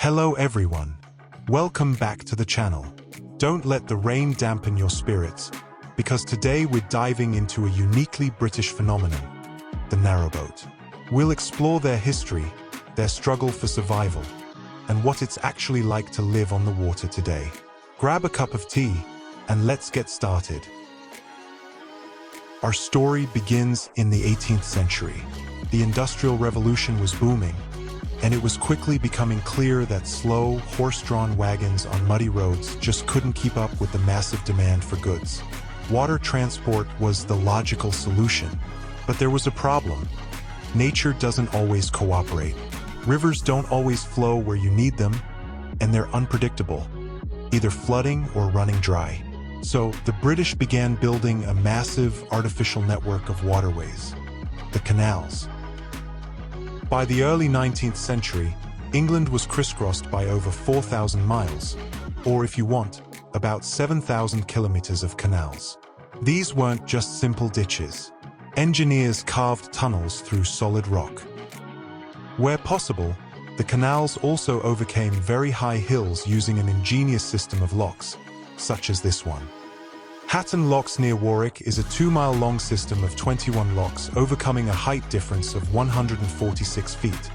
Hello everyone. Welcome back to the channel. Don't let the rain dampen your spirits, because today we're diving into a uniquely British phenomenon, the narrowboat. We'll explore their history, their struggle for survival, and what it's actually like to live on the water today. Grab a cup of tea, and let's get started. Our story begins in the 18th century. The Industrial Revolution was booming, and it was quickly becoming clear that slow, horse-drawn wagons on muddy roads just couldn't keep up with the massive demand for goods. Water transport was the logical solution, but there was a problem. Nature doesn't always cooperate. Rivers don't always flow where you need them, and they're unpredictable, either flooding or running dry. So the British began building a massive artificial network of waterways, the canals. By the early 19th century, England was crisscrossed by over 4,000 miles, or if you want, about 7,000 kilometers of canals. These weren't just simple ditches. Engineers carved tunnels through solid rock. Where possible, the canals also overcame very high hills using an ingenious system of locks, such as this one. Hatton Locks near Warwick is a 2-mile-long system of 21 locks overcoming a height difference of 146 feet,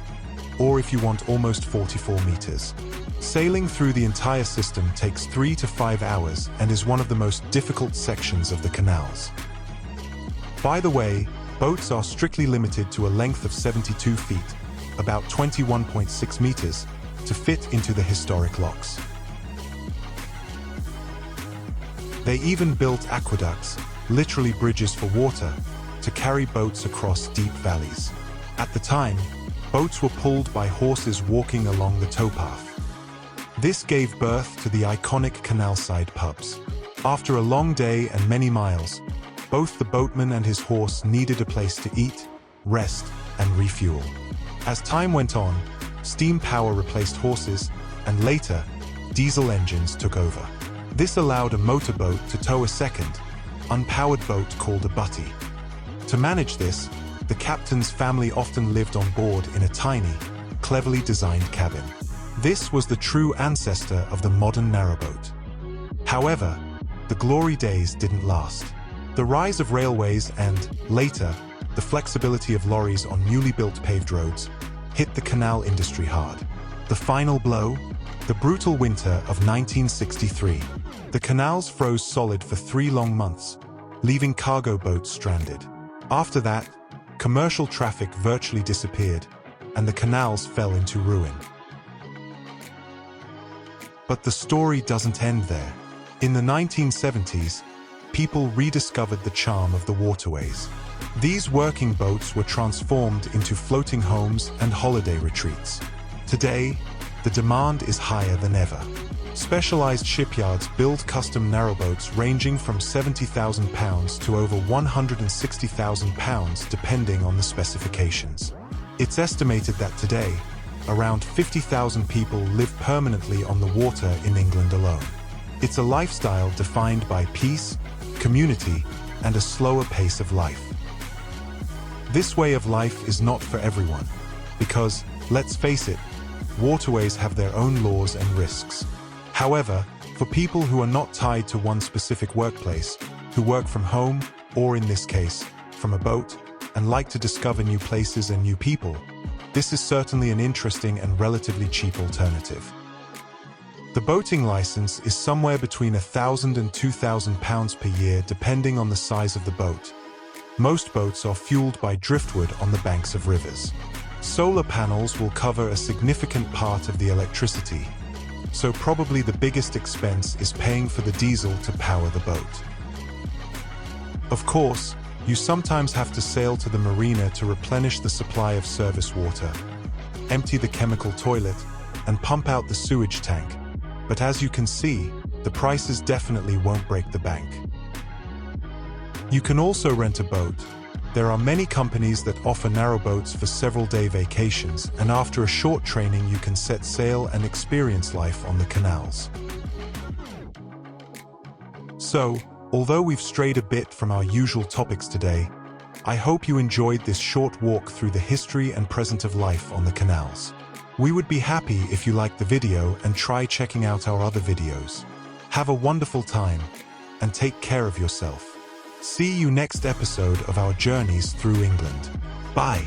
or if you want, almost 44 meters. Sailing through the entire system takes 3 to 5 hours and is one of the most difficult sections of the canals. By the way, boats are strictly limited to a length of 72 feet, about 21.6 meters, to fit into the historic locks. They even built aqueducts, literally bridges for water, to carry boats across deep valleys. At the time, boats were pulled by horses walking along the towpath. This gave birth to the iconic canal-side pubs. After a long day and many miles, both the boatman and his horse needed a place to eat, rest, and refuel. As time went on, steam power replaced horses, and later, diesel engines took over. This allowed a motorboat to tow a second, unpowered boat called a butty. To manage this, the captain's family often lived on board in a tiny, cleverly designed cabin. This was the true ancestor of the modern narrowboat. However, the glory days didn't last. The rise of railways and, later, the flexibility of lorries on newly built paved roads hit the canal industry hard. The final blow? The brutal winter of 1963. The canals froze solid for 3 long months, leaving cargo boats stranded. After that, commercial traffic virtually disappeared, and the canals fell into ruin. But the story doesn't end there. In the 1970s, people rediscovered the charm of the waterways. These working boats were transformed into floating homes and holiday retreats. Today, the demand is higher than ever. Specialized shipyards build custom narrowboats ranging from £70,000 to over £160,000 depending on the specifications. It's estimated that today, around 50,000 people live permanently on the water in England alone. It's a lifestyle defined by peace, community, and a slower pace of life. This way of life is not for everyone, because, let's face it, waterways have their own laws and risks. However, for people who are not tied to one specific workplace, who work from home, or in this case, from a boat, and like to discover new places and new people, this is certainly an interesting and relatively cheap alternative. The boating license is somewhere between £1,000 and £2,000 per year depending on the size of the boat. Most boats are fueled by driftwood on the banks of rivers. Solar panels will cover a significant part of the electricity, so probably the biggest expense is paying for the diesel to power the boat. Of course, you sometimes have to sail to the marina to replenish the supply of service water, empty the chemical toilet, and pump out the sewage tank. But as you can see, the prices definitely won't break the bank. You can also rent a boat. There are many companies that offer narrowboats for several-day vacations, and after a short training you can set sail and experience life on the canals. So, although we've strayed a bit from our usual topics today, I hope you enjoyed this short walk through the history and present of life on the canals. We would be happy if you liked the video and try checking out our other videos. Have a wonderful time and take care of yourself. See you next episode of our journeys through England. Bye.